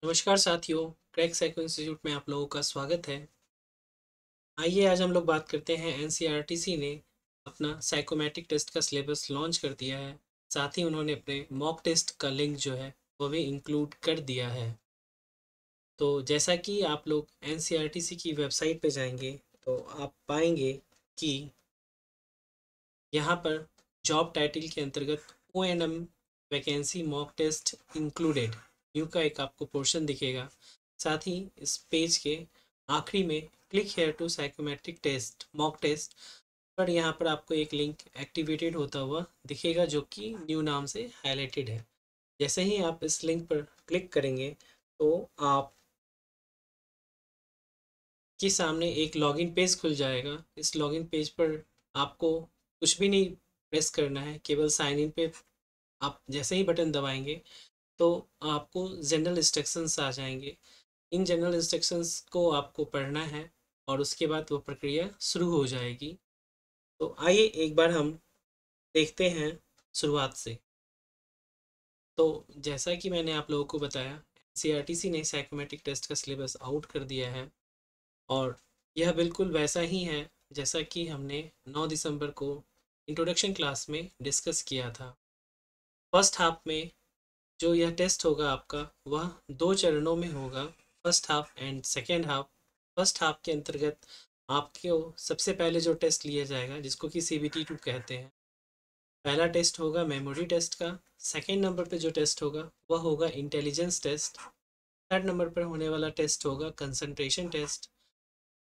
नमस्कार साथियों, crack psycho institute में आप लोगों का स्वागत है। आइए आज हम लोग बात करते हैं। एनसीईआरटी ने अपना साइकोमेट्रिक टेस्ट का सिलेबस लॉन्च कर दिया है। साथ ही उन्होंने अपने मॉक टेस्ट का लिंक जो है वो भी इंक्लूड कर दिया है। तो जैसा कि आप लोग एनसीईआरटी की वेबसाइट पे जाएंगे तो आप पाएंगे कि यहाँ पर जॉब टाइटल के अंतर्गत ONM vacancy mock test included new का एक आपको पोर्शन दिखेगा। साथ ही इस पेज के आखिरी में click here to psychometric test mock test पर यहाँ पर आपको एक लिंक एक्टिवेटेड होता हुआ दिखेगा जो कि न्यू नाम से हाईलाइटेड है। जैसे ही आप इस लिंक पर क्लिक करेंगे तो आप के सामने एक लॉगिन पेज खुल जाएगा। इस लॉगिन पेज पर आपको कुछ भी नहीं प्रेस करना है, केवल साइन इन पे आप जैसे ही बटन दबाएंगे तो आपको जनरल इंस्ट्रक्शंस आ जाएंगे। इन जनरल इंस्ट्रक्शंस को आपको पढ़ना है और उसके बाद वो प्रक्रिया शुरू हो जाएगी। तो आइए एक बार हम देखते हैं शुरुआत से। तो जैसा कि मैंने आप लोगों को बताया, एनसीईआरटी ने साइकोमेट्रिक टेस्ट का सिलेबस आउट कर दिया है और यह बिल्कुल वैसा ही है जैसा कि हमने 9 दिसंबर को इंट्रोडक्शन क्लास में डिस्कस किया था। फर्स्ट हाफ में जो यह टेस्ट होगा आपका वह 2 चरणों में होगा, first half and second half. First half के अंतर्गत आपको सबसे पहले जो टेस्ट लिया जाएगा जिसको कि CBT 2 कहते हैं, पहला टेस्ट होगा मेमोरी टेस्ट का। सेकेंड नंबर पे जो टेस्ट होगा वह होगा इंटेलिजेंस टेस्ट। थर्ड नंबर पर होने वाला टेस्ट होगा कंसंट्रेशन टेस्ट।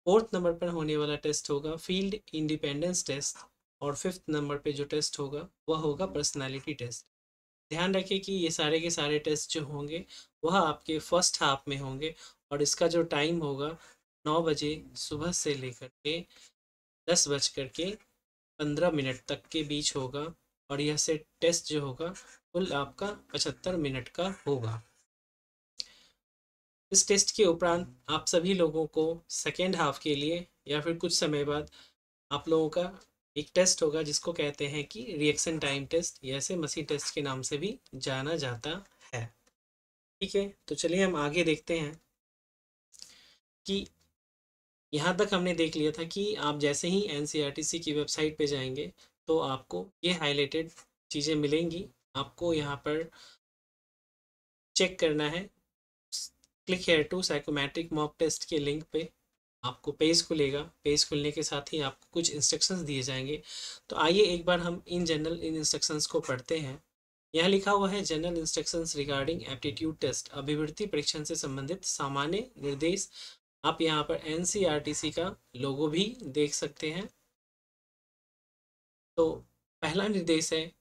फोर्थ नंबर पर होने वाला टेस्ट होगा फील्ड इंडिपेंडेंस टेस्ट। और फिफ्थ नंबर पे जो टेस्ट होगा वह होगा पर्सनालिटी टेस्ट। ध्यान रखें कि ये सारे के सारे टेस्ट जो होंगे वह आपके फर्स्ट हाफ में होंगे और इसका जो टाइम होगा 9 बजे सुबह से लेकर के 10 बज कर के 15 मिनट तक के बीच होगा। और यह सेट टेस्ट जो होगा कुल आपका 75 मिनट का होगा। इस टेस्ट के उपरांत आप सभी लोगों को सेकेंड हाफ के लिए या फिर कुछ समय बाद आप लोगों का एक टेस्ट होगा जिसको कहते हैं कि रिएक्शन टाइम टेस्ट, या इसे मसी टेस्ट के नाम से भी जाना जाता है। ठीक है, तो चलिए हम आगे देखते हैं कि यहाँ तक हमने देख लिया था कि आप जैसे ही एनसीईआरटी की वेबसाइट पे जाएंगे तो आपको ये हाईलाइटेड चीज़ें मिलेंगी। आपको यहाँ पर चेक करना है, click here to psychometric mock test के लिंक पे आपको पेज खुलेगा। पेज खुलने के साथ ही आपको कुछ इंस्ट्रक्शंस दिए जाएंगे। तो आइए एक बार हम इन इंस्ट्रक्शंस को पढ़ते हैं। यहाँ लिखा हुआ है general instructions regarding aptitude test, अभिवृत्ति परीक्षण से संबंधित सामान्य निर्देश। आप यहाँ पर एनसीईआरटी का लोगो भी देख सकते हैं। तो पहला निर्देश है,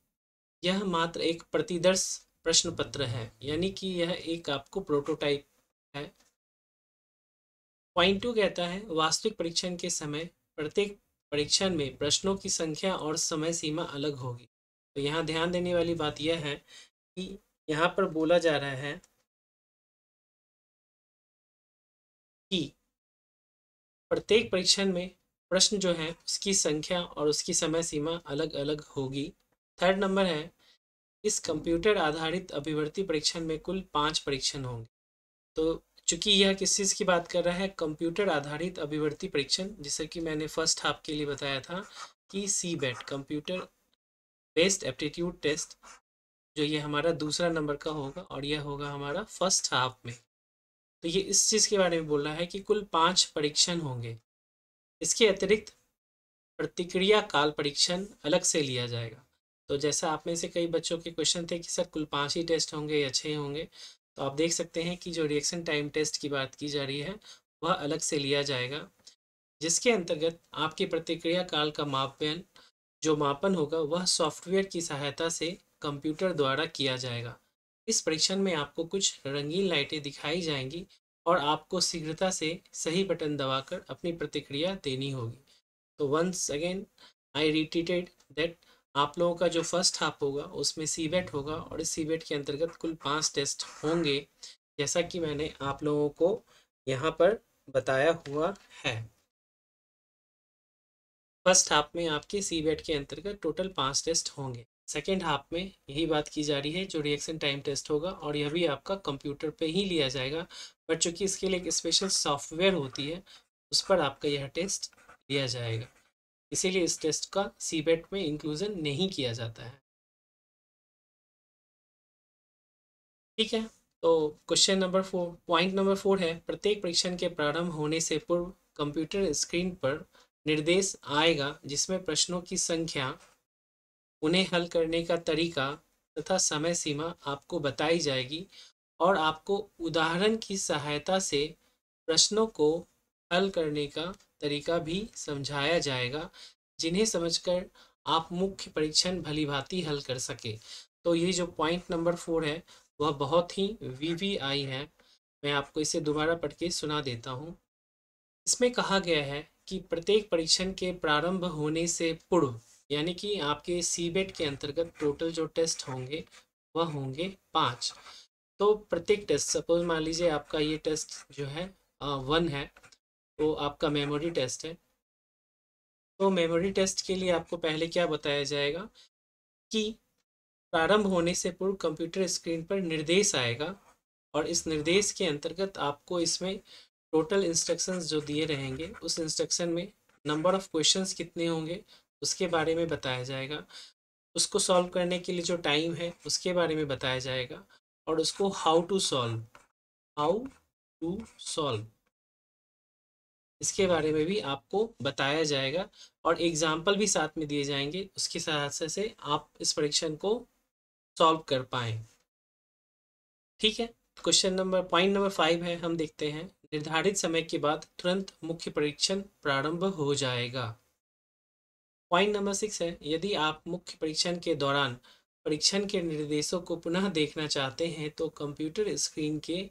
यह मात्र एक प्रतिदर्श प्रश्न पत्र है, यानी कि यह एक आपको प्रोटोटाइप है। पॉइंट 2 कहता है वास्तविक परीक्षण के समय प्रत्येक परीक्षण में प्रश्नों की संख्या और समय सीमा अलग होगी। तो यहाँ ध्यान देने वाली बात यह है कि यहाँ पर बोला जा रहा है कि प्रत्येक परीक्षण में प्रश्न जो है उसकी संख्या और उसकी समय सीमा अलग अलग होगी। थर्ड नंबर है, इस कंप्यूटर आधारित अभिवर्ती परीक्षण में कुल 5 परीक्षण होंगे। तो चूंकि यह किस चीज़ की बात कर रहा है, कंप्यूटर आधारित अभिवर्ती परीक्षण, जिसे कि मैंने फर्स्ट हाफ के लिए बताया था कि CBET computer based aptitude test, जो ये हमारा दूसरा नंबर का होगा और यह होगा हमारा फर्स्ट हाफ में। तो ये इस चीज़ के बारे में बोल रहा है कि कुल 5 परीक्षण होंगे। इसके अतिरिक्त प्रतिक्रिया काल परीक्षण अलग से लिया जाएगा। तो जैसा आप में से कई बच्चों के क्वेश्चन थे कि सर कुल 5 ही टेस्ट होंगे या 6 होंगे, तो आप देख सकते हैं कि जो रिएक्शन टाइम टेस्ट की बात की जा रही है वह अलग से लिया जाएगा, जिसके अंतर्गत आपकी प्रतिक्रिया काल का मापन जो मापन होगा वह सॉफ्टवेयर की सहायता से कंप्यूटर द्वारा किया जाएगा। इस परीक्षण में आपको कुछ रंगीन लाइटें दिखाई जाएंगी और आपको शीघ्रता से सही बटन दबाकर अपनी प्रतिक्रिया देनी होगी। तो once again I repeated that आप लोगों का जो फर्स्ट हाफ होगा उसमें CBET होगा और इस CBET के अंतर्गत कुल 5 टेस्ट होंगे, जैसा कि मैंने आप लोगों को यहाँ पर बताया हुआ है। फर्स्ट हाफ में आपके CBET के अंतर्गत टोटल 5 टेस्ट होंगे। सेकेंड हाफ में यही बात की जा रही है, जो रिएक्शन टाइम टेस्ट होगा, और यह भी आपका कंप्यूटर पे ही लिया जाएगा, बट चूंकि इसके लिए एक स्पेशल सॉफ्टवेयर होती है उस पर आपका यह टेस्ट लिया जाएगा, इसीलिए इस टेस्ट का सीबेट में इंक्लूजन नहीं किया जाता है। ठीक है, तो क्वेश्चन नंबर 4, पॉइंट नंबर 4 है, प्रत्येक परीक्षण के प्रारंभ होने से पूर्व कंप्यूटर स्क्रीन पर निर्देश आएगा जिसमें प्रश्नों की संख्या, उन्हें हल करने का तरीका तथा समय सीमा आपको बताई जाएगी, और आपको उदाहरण की सहायता से प्रश्नों को हल करने का तरीका भी समझाया जाएगा, जिन्हें समझकर आप मुख्य परीक्षण भलीभांति हल कर सके। तो ये जो पॉइंट नंबर 4 है वह बहुत ही वीवीआई है। मैं आपको इसे दोबारा पढ़ के सुना देता हूँ। इसमें कहा गया है कि प्रत्येक परीक्षण के प्रारंभ होने से पूर्व, यानी कि आपके सीबेट के अंतर्गत टोटल जो टेस्ट होंगे वह होंगे 5। तो प्रत्येक टेस्ट, सपोज मान लीजिए आपका ये टेस्ट जो है 1 है, तो आपका मेमोरी टेस्ट है। तो मेमोरी टेस्ट के लिए आपको पहले क्या बताया जाएगा कि प्रारंभ होने से पूर्व कंप्यूटर स्क्रीन पर निर्देश आएगा, और इस निर्देश के अंतर्गत आपको इसमें टोटल इंस्ट्रक्शंस जो दिए रहेंगे उस इंस्ट्रक्शन में नंबर ऑफ क्वेश्चंस कितने होंगे उसके बारे में बताया जाएगा, उसको सॉल्व करने के लिए जो टाइम है उसके बारे में बताया जाएगा, और उसको हाउ टू सॉल्व इसके बारे में भी आपको बताया जाएगा, और एग्जाम्पल भी साथ में दिए जाएंगे, उसकी सहायता से आप इस परीक्षण को सॉल्व कर पाएँ। ठीक है, क्वेश्चन नंबर पॉइंट नंबर 5 है, हम देखते हैं, निर्धारित समय के बाद तुरंत मुख्य परीक्षण प्रारंभ हो जाएगा। पॉइंट नंबर 6 है, यदि आप मुख्य परीक्षण के दौरान परीक्षण के निर्देशों को पुनः देखना चाहते हैं तो कंप्यूटर स्क्रीन के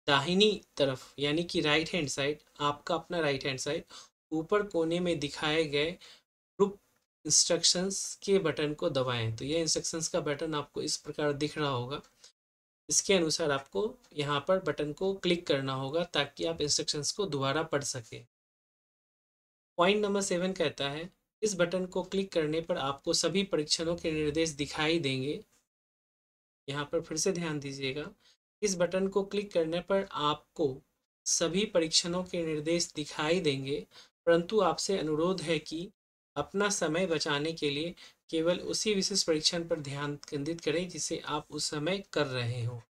दाहिनी तरफ, यानी कि राइट हैंड साइड, आपका अपना राइट हैंड साइड, ऊपर कोने में दिखाए गए ग्रुप इंस्ट्रक्शंस के बटन को दबाएं। तो यह इंस्ट्रक्शंस का बटन आपको इस प्रकार दिख रहा होगा, इसके अनुसार आपको यहाँ पर बटन को क्लिक करना होगा ताकि आप इंस्ट्रक्शंस को दोबारा पढ़ सकें। पॉइंट नंबर 7 कहता है, इस बटन को क्लिक करने पर आपको सभी परीक्षणों के निर्देश दिखाई देंगे। यहाँ पर फिर से ध्यान दीजिएगा, इस बटन को क्लिक करने पर आपको सभी परीक्षणों के निर्देश दिखाई देंगे, परंतु आपसे अनुरोध है कि अपना समय बचाने के लिए केवल उसी विशेष परीक्षण पर ध्यान केंद्रित करें जिसे आप उस समय कर रहे हो।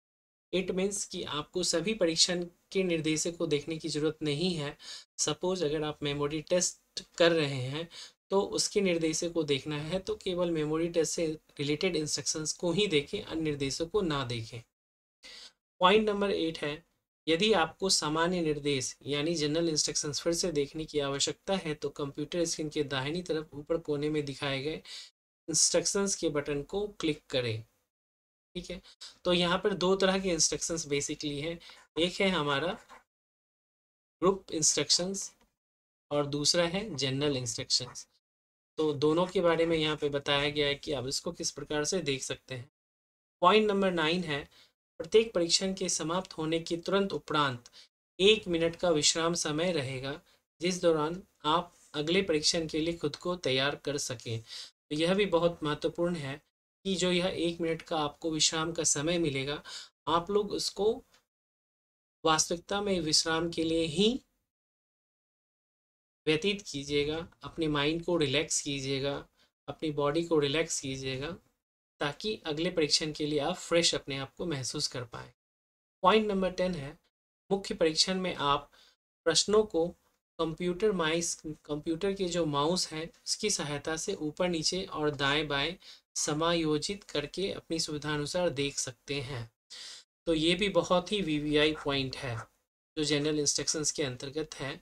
इट मीन्स कि आपको सभी परीक्षण के निर्देशों को देखने की ज़रूरत नहीं है। सपोज अगर आप मेमोरी टेस्ट कर रहे हैं तो उसके निर्देशों को देखना है तो केवल मेमोरी टेस्ट से रिलेटेड इंस्ट्रक्शंस को ही देखें, अन्य निर्देशों को ना देखें। पॉइंट नंबर 8 है, यदि आपको सामान्य निर्देश यानी जनरल इंस्ट्रक्शंस फिर से देखने की आवश्यकता है तो कंप्यूटर स्क्रीन के दाहिनी तरफ ऊपर कोने में दिखाए गए इंस्ट्रक्शंस के बटन को क्लिक करें। ठीक है, तो यहाँ पर दो तरह के इंस्ट्रक्शंस बेसिकली हैं, एक है हमारा ग्रुप इंस्ट्रक्शंस और दूसरा है जनरल इंस्ट्रक्शंस। तो दोनों के बारे में यहाँ पे बताया गया है कि आप इसको किस प्रकार से देख सकते हैं। पॉइंट नंबर 9 है, प्रत्येक परीक्षण के समाप्त होने के तुरंत उपरांत 1 मिनट का विश्राम समय रहेगा जिस दौरान आप अगले परीक्षण के लिए खुद को तैयार कर सकें। तो यह भी बहुत महत्वपूर्ण है कि जो यह 1 मिनट का आपको विश्राम का समय मिलेगा, आप लोग उसको वास्तविकता में विश्राम के लिए ही व्यतीत कीजिएगा, अपने माइंड को रिलैक्स कीजिएगा, अपनी बॉडी को रिलैक्स कीजिएगा, ताकि अगले परीक्षण के लिए आप फ्रेश अपने आप को महसूस कर पाएँ। पॉइंट नंबर 10 है, मुख्य परीक्षण में आप प्रश्नों को कंप्यूटर के जो माउस है उसकी सहायता से ऊपर नीचे और दाएं बाएं समायोजित करके अपनी सुविधानुसार देख सकते हैं। तो ये भी बहुत ही वीवीआई पॉइंट है जो जनरल इंस्ट्रक्शंस के अंतर्गत है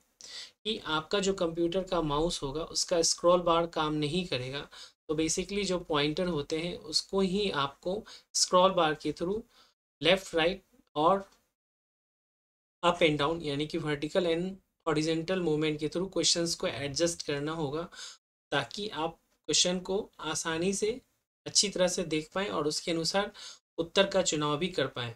कि आपका जो कंप्यूटर का माउस होगा उसका स्क्रॉल बार काम नहीं करेगा। तो बेसिकली जो पॉइंटर होते हैं उसको ही आपको स्क्रॉल बार के थ्रू लेफ़्ट राइट और अप एंड डाउन यानी कि वर्टिकल एंड हॉरिजेंटल मूवमेंट के थ्रू क्वेश्चंस को एडजस्ट करना होगा, ताकि आप क्वेश्चन को आसानी से अच्छी तरह से देख पाएँ और उसके अनुसार उत्तर का चुनाव भी कर पाएँ।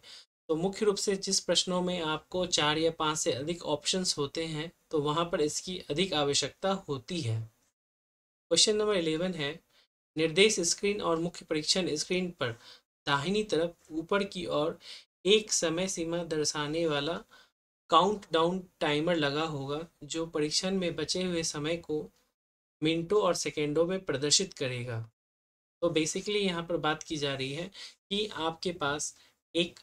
तो मुख्य रूप से जिस प्रश्नों में आपको 4 या 5 से अधिक ऑप्शंस होते हैं तो वहाँ पर इसकी अधिक आवश्यकता होती है। क्वेश्चन नंबर 11 है, निर्देश स्क्रीन और मुख्य परीक्षण स्क्रीन पर दाहिनी तरफ ऊपर की ओर एक समय सीमा दर्शाने वाला काउंटडाउन टाइमर लगा होगा, जो परीक्षण में बचे हुए समय को मिनटों और सेकेंडों में प्रदर्शित करेगा। तो बेसिकली यहाँ पर बात की जा रही है कि आपके पास एक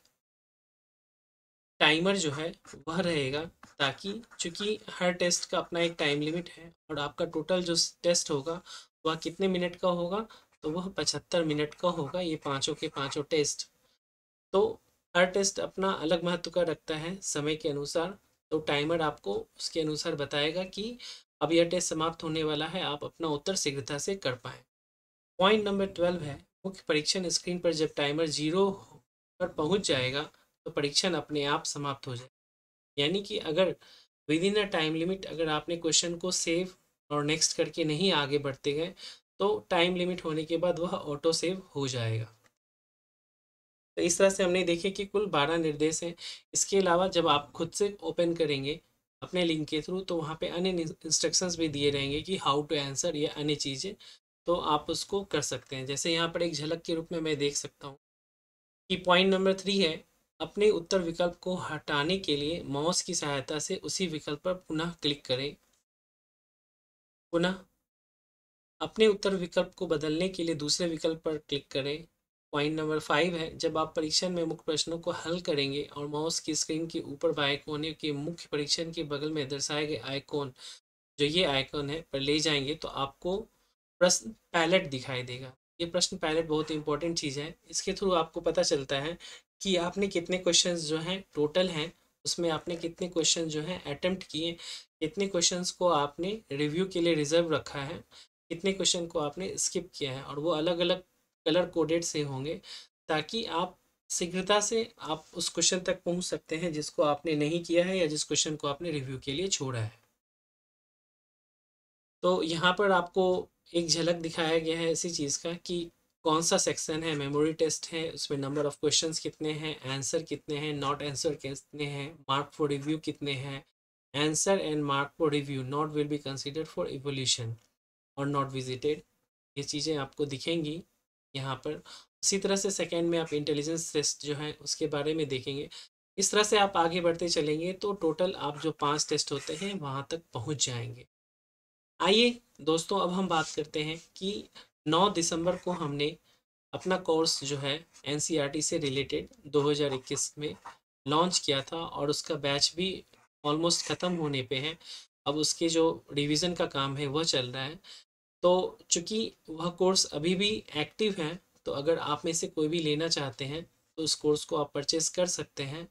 टाइमर जो है वह रहेगा, ताकि चूंकि हर टेस्ट का अपना एक टाइम लिमिट है और आपका टोटल जो टेस्ट होगा वह कितने मिनट का होगा, तो वह 75 मिनट का होगा, ये पांचों के पांचों टेस्ट। तो हर टेस्ट अपना अलग महत्व का रखता है समय के अनुसार, तो टाइमर आपको उसके अनुसार बताएगा कि अब यह टेस्ट समाप्त होने वाला है, आप अपना उत्तर शीघ्रता से कर पाएँ। पॉइंट नंबर 12 है, मुख्य परीक्षण स्क्रीन पर जब टाइमर 0 पर पहुंच जाएगा तो परीक्षण अपने आप समाप्त हो जाएगा। यानी कि अगर with in a time limit अगर आपने क्वेश्चन को सेव और नेक्स्ट करके नहीं आगे बढ़ते गए, तो टाइम लिमिट होने के बाद वह ऑटो सेव हो जाएगा। तो इस तरह से हमने देखे कि कुल 12 निर्देश हैं। इसके अलावा जब आप खुद से ओपन करेंगे अपने लिंक के थ्रू, तो वहाँ पे अन्य इंस्ट्रक्शंस भी दिए रहेंगे कि हाउ टू आंसर या अन्य चीज़ें, तो आप उसको कर सकते हैं। जैसे यहाँ पर एक झलक के रूप में मैं देख सकता हूँ कि पॉइंट नंबर 3 है, अपने उत्तर विकल्प को हटाने के लिए माउस की सहायता से उसी विकल्प पर पुनः क्लिक करें। पुनः अपने उत्तर विकल्प को बदलने के लिए दूसरे विकल्प पर क्लिक करें। पॉइंट नंबर 5 है, जब आप परीक्षण में मुख्य प्रश्नों को हल करेंगे और माउस की स्क्रीन के ऊपर बाएं कोने के मुख्य परीक्षण के बगल में दर्शाए गए आइकॉन, जो ये आइकॉन है, पर ले जाएंगे तो आपको प्रश्न पैलेट दिखाई देगा। ये प्रश्न पैलेट बहुत इंपॉर्टेंट चीज़ है। इसके थ्रू आपको पता चलता है कि आपने कितने क्वेश्चंस जो हैं टोटल हैं, उसमें आपने कितने क्वेश्चन जो हैं अटेम्प्ट किए, कितने क्वेश्चंस को आपने रिव्यू के लिए रिजर्व रखा है, कितने क्वेश्चन को आपने स्किप किया है, और वो अलग अलग कलर कोडेड से होंगे, ताकि आप शीघ्रता से आप उस क्वेश्चन तक पहुंच सकते हैं जिसको आपने नहीं किया है या जिस क्वेश्चन को आपने रिव्यू के लिए छोड़ा है। तो यहाँ पर आपको एक झलक दिखाया गया है इसी चीज़ का कि कौन सा सेक्शन है, मेमोरी टेस्ट है, उसमें नंबर ऑफ क्वेश्चंस कितने हैं, आंसर कितने हैं, नॉट आंसर कितने हैं, मार्क फॉर रिव्यू कितने हैं, answer and mark for review not will be considered for evolution और नॉट विजिटेड, ये चीज़ें आपको दिखेंगी यहाँ पर। उसी तरह से सेकेंड में आप इंटेलिजेंस टेस्ट जो है उसके बारे में देखेंगे। इस तरह से आप आगे बढ़ते चलेंगे तो टोटल आप जो 5 टेस्ट होते हैं वहाँ तक पहुँच जाएंगे। आइए दोस्तों, अब हम बात करते हैं कि 9 दिसंबर को हमने अपना कोर्स जो है एनसीईआरटी से रिलेटेड 2021 में लॉन्च किया था, और उसका बैच भी ऑलमोस्ट ख़त्म होने पे है। अब उसके जो रिवीजन का काम है वह चल रहा है। तो चूँकि वह कोर्स अभी भी एक्टिव है, तो अगर आप में से कोई भी लेना चाहते हैं तो उस कोर्स को आप परचेज़ कर सकते हैं।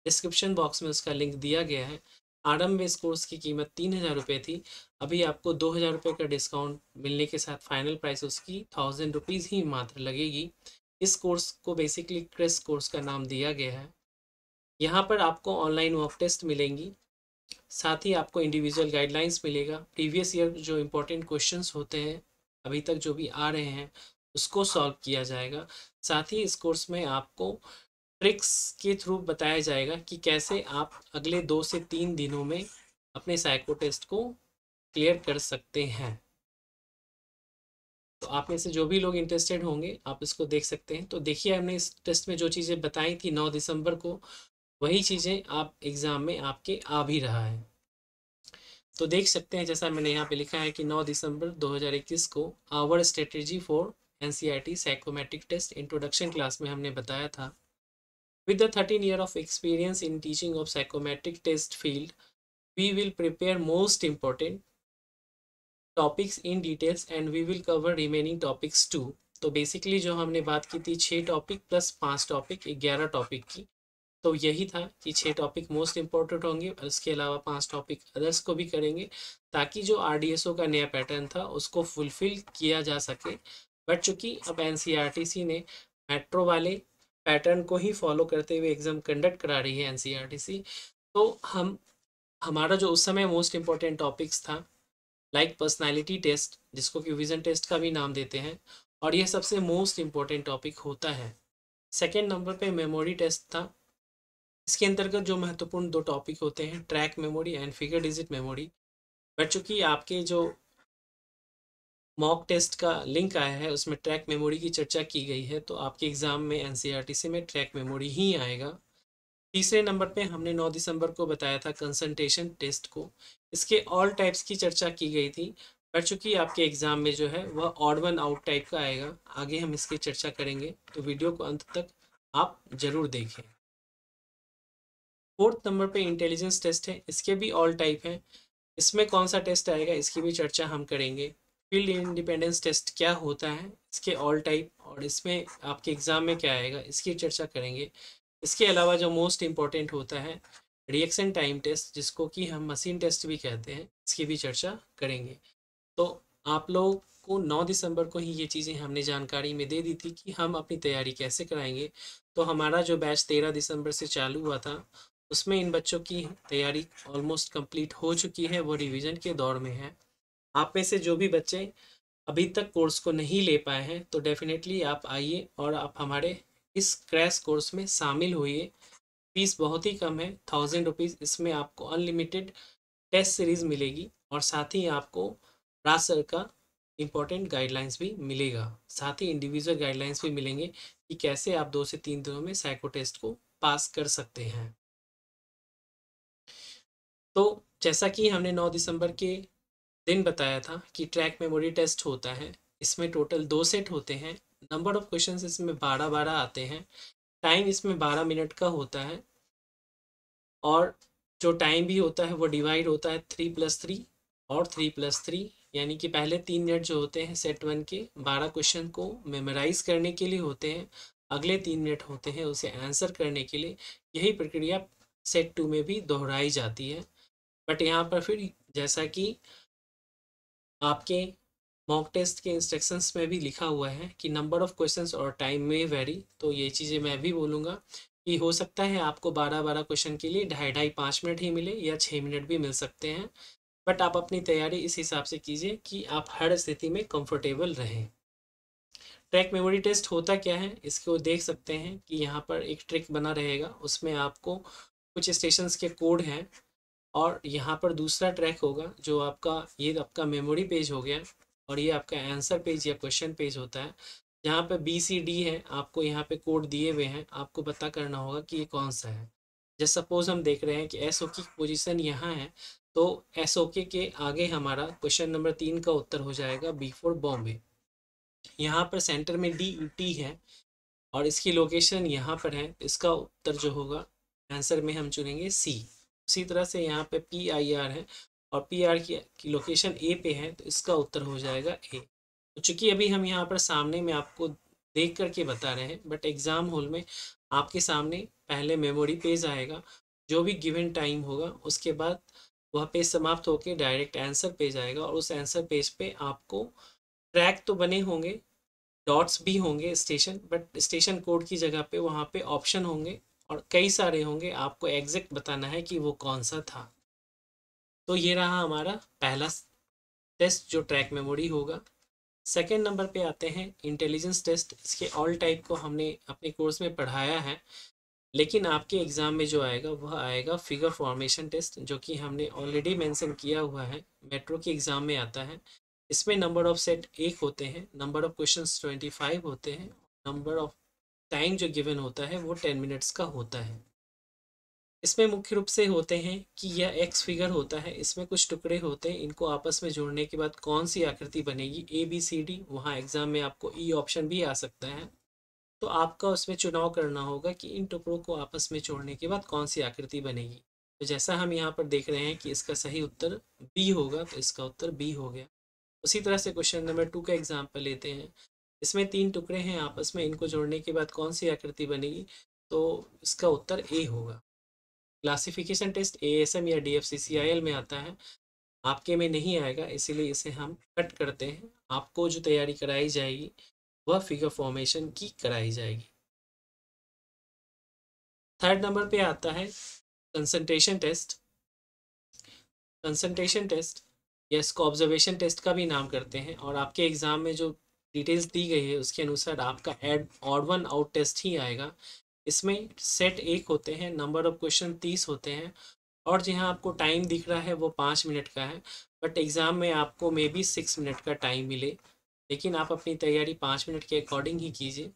डिस्क्रिप्शन बॉक्स में उसका लिंक दिया गया है। आरंभ में इस कोर्स की कीमत 3000 रुपये थी। अभी आपको 2000 रुपये का डिस्काउंट मिलने के साथ फाइनल प्राइस उसकी 1000 रुपीज़ ही मात्र लगेगी। इस कोर्स को बेसिकली क्रिस कोर्स का नाम दिया गया है। यहाँ पर आपको ऑनलाइन मॉक टेस्ट मिलेंगी, साथ ही आपको इंडिविजुअल गाइडलाइंस मिलेगा। प्रीवियस ईयर जो इम्पोर्टेंट क्वेश्चंस होते हैं अभी तक जो भी आ रहे हैं उसको सॉल्व किया जाएगा। साथ ही इस कोर्स में आपको ट्रिक्स के थ्रू बताया जाएगा कि कैसे आप अगले 2 से 3 दिनों में अपने साइको टेस्ट को क्लियर कर सकते हैं। तो आप में से जो भी लोग इंटरेस्टेड होंगे आप इसको देख सकते हैं। तो देखिए, हमने इस टेस्ट में जो चीज़ें बताई थी 9 दिसंबर को, वही चीज़ें आप एग्ज़ाम में आपके आ भी रहा है। तो देख सकते हैं, जैसा मैंने यहाँ पे लिखा है कि 9 दिसंबर 2021 को our strategy for NCERT psychometric test introduction class में हमने बताया था, with the 13 year of experience in teaching of psychometric test field we will prepare most important topics in details and we will cover remaining topics too. तो basically जो हमने बात की थी 6 टॉपिक प्लस 5 टॉपिक, 11 टॉपिक की, तो यही था कि 6 टॉपिक मोस्ट इम्पोर्टेंट होंगे और इसके अलावा 5 टॉपिक अदर्स को भी करेंगे, ताकि जो आरडीएसओ का नया पैटर्न था उसको फुलफिल किया जा सके। बट चूंकि अब एनसीईआरटीसी ने मेट्रो वाले पैटर्न को ही फॉलो करते हुए एग्ज़ाम कंडक्ट करा रही है एनसीईआरटीसी, तो हमारा जो उस समय मोस्ट इम्पॉर्टेंट टॉपिक्स था, लाइक पर्सनैलिटी टेस्ट, जिसको कि विजन टेस्ट का भी नाम देते हैं, और यह सबसे मोस्ट इम्पॉर्टेंट टॉपिक होता है। सेकेंड नंबर पे मेमोरी टेस्ट था। इसके अंतर्गत जो महत्वपूर्ण 2 टॉपिक होते हैं, track memory and figure digit memory. But चूंकि आपके जो मॉक टेस्ट का लिंक आया है, उसमें ट्रैक मेमोरी की चर्चा की गई है, तो आपके एग्ज़ाम में एनसीईआरटी में ट्रैक मेमोरी ही आएगा। तीसरे नंबर पे हमने 9 दिसंबर को बताया था कंसंट्रेशन टेस्ट को। इसके ऑल टाइप्स की चर्चा की गई थी, पर चूंकि आपके एग्ज़ाम में जो है वह ऑड वन आउट टाइप का आएगा, आगे हम इसकी चर्चा करेंगे, तो वीडियो को अंत तक आप ज़रूर देखें। फोर्थ नंबर पे इंटेलिजेंस टेस्ट है, इसके भी ऑल टाइप हैं। इसमें कौन सा टेस्ट आएगा इसकी भी चर्चा हम करेंगे। फील्ड इंडिपेंडेंस टेस्ट क्या होता है, इसके ऑल टाइप, और इसमें आपके एग्ज़ाम में क्या आएगा इसकी चर्चा करेंगे। इसके अलावा जो मोस्ट इम्पॉर्टेंट होता है रिएक्शन टाइम टेस्ट, जिसको कि हम मशीन टेस्ट भी कहते हैं, इसकी भी चर्चा करेंगे। तो आप लोग को 9 दिसंबर को ही ये चीज़ें हमने जानकारी में दे दी थी कि हम अपनी तैयारी कैसे कराएंगे। तो हमारा जो बैच 13 दिसंबर से चालू हुआ था, उसमें इन बच्चों की तैयारी ऑलमोस्ट कंप्लीट हो चुकी है, वो रिवीजन के दौर में है। आप में से जो भी बच्चे अभी तक कोर्स को नहीं ले पाए हैं, तो डेफिनेटली आप आइए और आप हमारे इस क्रैश कोर्स में शामिल होइए। फीस बहुत ही कम है, 1000 रुपीज़। इसमें आपको अनलिमिटेड टेस्ट सीरीज़ मिलेगी, और साथ ही आपको राज सर का इम्पोर्टेंट गाइडलाइंस भी मिलेगा, साथ ही इंडिविजुअल गाइडलाइंस भी मिलेंगे कि कैसे आप 2 से 3 दिनों में साइको टेस्ट को पास कर सकते हैं। तो जैसा कि हमने 9 दिसंबर के दिन बताया था कि ट्रैक मेमोरी टेस्ट होता है, इसमें टोटल 2 सेट होते हैं। नंबर ऑफ क्वेश्चंस इसमें 12-12 आते हैं। टाइम इसमें 12 मिनट का होता है, और जो टाइम भी होता है वो डिवाइड होता है 3+3 और 3+3, यानी कि पहले 3 मिनट जो होते हैं सेट 1 के 12 क्वेश्चन को मेमोराइज करने के लिए होते हैं, अगले 3 मिनट होते हैं उसे आंसर करने के लिए। यही प्रक्रिया सेट 2 में भी दोहराई जाती है। बट यहाँ पर फिर जैसा कि आपके मॉक टेस्ट के इंस्ट्रक्शंस में भी लिखा हुआ है कि नंबर ऑफ क्वेश्चंस और टाइम में वेरी, तो ये चीज़ें मैं भी बोलूँगा कि हो सकता है आपको 12-12 क्वेश्चन के लिए 2.5-5 मिनट ही मिले, या 6 मिनट भी मिल सकते हैं। बट आप अपनी तैयारी इस हिसाब से कीजिए कि आप हर स्थिति में कंफर्टेबल रहें। ट्रैक मेमोरी टेस्ट होता क्या है इसको देख सकते हैं कि यहाँ पर एक ट्रिक बना रहेगा, उसमें आपको कुछ स्टेशंस के कोड हैं, और यहाँ पर दूसरा ट्रैक होगा जो आपका, ये आपका मेमोरी पेज हो गया, और ये आपका आंसर पेज या क्वेश्चन पेज होता है। जहाँ पे BCD है, आपको यहाँ पे कोड दिए हुए हैं, आपको पता करना होगा कि ये कौन सा है। जैसे सपोज हम देख रहे हैं कि SO की पोजीशन यहाँ है, तो SOK के आगे हमारा क्वेश्चन नंबर 3 का उत्तर हो जाएगा B फॉर बॉम्बे। यहाँ पर सेंटर में DET है, और इसकी लोकेशन यहाँ पर है, इसका उत्तर जो होगा आंसर में हम चुनेंगे C। उसी तरह से यहाँ पे PIR है, और PR की लोकेशन A पे है, तो इसका उत्तर हो जाएगा A। तो चूंकि अभी हम यहाँ पर सामने में आपको देख करके बता रहे हैं, बट एग्ज़ाम हॉल में आपके सामने पहले मेमोरी पेज आएगा, जो भी गिवन टाइम होगा उसके बाद वह पेज समाप्त होकर डायरेक्ट आंसर पेज आएगा, और उस आंसर पेज पे आपको ट्रैक तो बने होंगे, डॉट्स भी होंगे स्टेशन, बट स्टेशन कोड की जगह पे वहाँ पे ऑप्शन होंगे, और कई सारे होंगे, आपको एग्जैक्ट बताना है कि वो कौन सा था। तो ये रहा हमारा पहला टेस्ट जो ट्रैक मेमोरी होगा। सेकेंड नंबर पे आते हैं इंटेलिजेंस टेस्ट। इसके ऑल टाइप को हमने अपने कोर्स में पढ़ाया है, लेकिन आपके एग्ज़ाम में जो आएगा वह आएगा फिगर फॉर्मेशन टेस्ट, जो कि हमने ऑलरेडी मेंशन किया हुआ है, मेट्रो के एग्ज़ाम में आता है। इसमें नंबर ऑफ सेट 1 होते हैं, नंबर ऑफ क्वेश्चंस 25 होते हैं, नंबर ऑफ टाइम जो गिवन होता है वो 10 मिनट्स का होता है। इसमें मुख्य रूप से होते हैं कि यह एक्स फिगर होता है, इसमें कुछ टुकड़े होते हैं, इनको आपस में जोड़ने के बाद कौन सी आकृति बनेगी, ABCD। वहाँ एग्ज़ाम में आपको E ऑप्शन भी आ सकता है, तो आपका उसमें चुनाव करना होगा कि इन टुकड़ों को आपस में जोड़ने के बाद कौन सी आकृति बनेगी। तो जैसा हम यहाँ पर देख रहे हैं कि इसका सही उत्तर B होगा, तो इसका उत्तर B हो गया। उसी तरह से क्वेश्चन नंबर 2 का एग्जाम्पल लेते हैं। इसमें 3 टुकड़े हैं आपस में, इनको जोड़ने के बाद कौन सी आकृति बनेगी, तो इसका उत्तर A होगा। क्लासिफिकेशन टेस्ट ASM या DFCCIL में आता है, आपके में नहीं आएगा, इसीलिए इसे हम कट करते हैं। आपको जो तैयारी कराई जाएगी वह फिगर फॉर्मेशन की कराई जाएगी। थर्ड नंबर पे आता है कंसंट्रेशन टेस्ट। कंसंट्रेशन टेस्ट या इसको ऑब्जर्वेशन टेस्ट का भी नाम करते हैं, और आपके एग्ज़ाम में जो डिटेल्स दी गई है उसके अनुसार आपका ऑड वन आउट टेस्ट ही आएगा। इसमें सेट 1 होते हैं, नंबर ऑफ क्वेश्चन 30 होते हैं, और जहाँ आपको टाइम दिख रहा है वो 5 मिनट का है, बट एग्ज़ाम में आपको मे बी 6 मिनट का टाइम मिले, लेकिन आप अपनी तैयारी 5 मिनट के अकॉर्डिंग ही कीजिए।